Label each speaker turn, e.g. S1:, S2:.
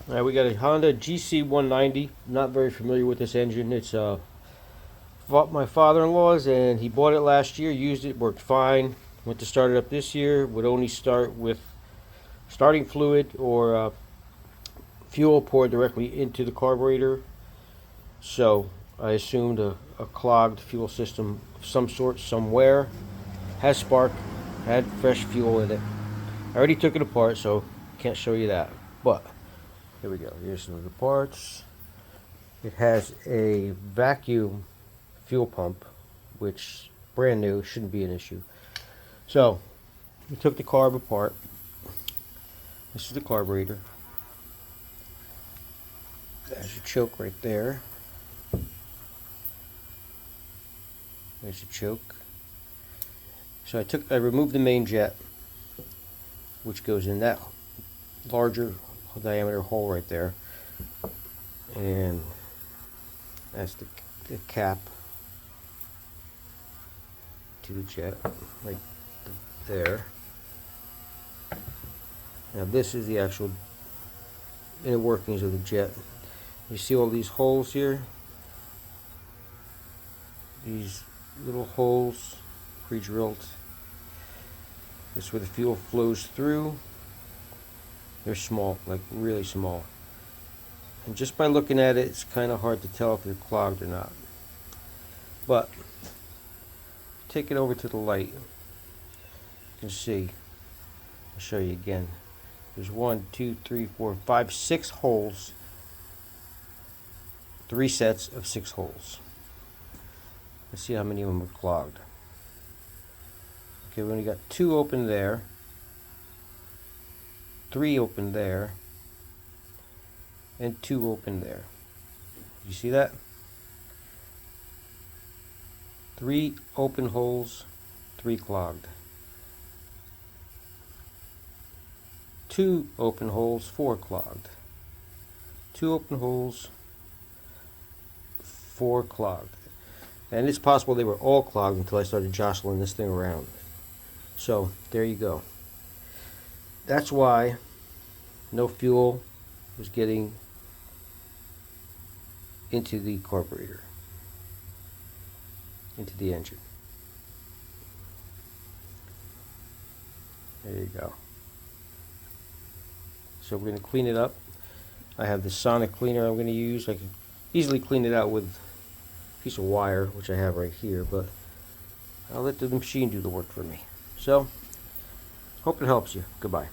S1: Alright, we got a Honda GC190. Not very familiar with this engine. It's my father-in-law's, and he bought it last year, used it, worked fine. Went to start it up this year, would only start with starting fluid or fuel poured directly into the carburetor. So I assumed a clogged fuel system of some sort somewhere. Has spark, had fresh fuel in it. I already took it apart, so can't show you that. But here we go. Here's some of the parts. It has a vacuum fuel pump, which brand new, shouldn't be an issue. So we took the carb apart. This is the carburetor. There's your choke right there. There's your choke. So I removed the main jet, which goes in that larger diameter hole right there, and that's the cap to the jet right there. Now this is the actual inner workings of the jet. You see all these holes here? These little holes pre-drilled. This is where the fuel flows through. They're small, like really small. And just by looking at it, it's kind of hard to tell if they're clogged or not. But take it over to the light. You can see. I'll show you again. There's 1, 2, 3, 4, 5, 6 holes. 3 sets of 6 holes. Let's see how many of them are clogged. Okay, we only got 2 open there. 3 open there, and 2 open there. You see that? 3 open holes, 3 clogged. 2 open holes, 4 clogged. 2 open holes, 4 clogged. And it's possible they were all clogged until I started jostling this thing around. So there you go. That's why no fuel was getting into the carburetor, into the engine. There you go. So we're going to clean it up. I have the sonic cleaner I'm going to use. I can easily clean it out with a piece of wire, which I have right here, but I'll let the machine do the work for me. So hope it helps you. Goodbye.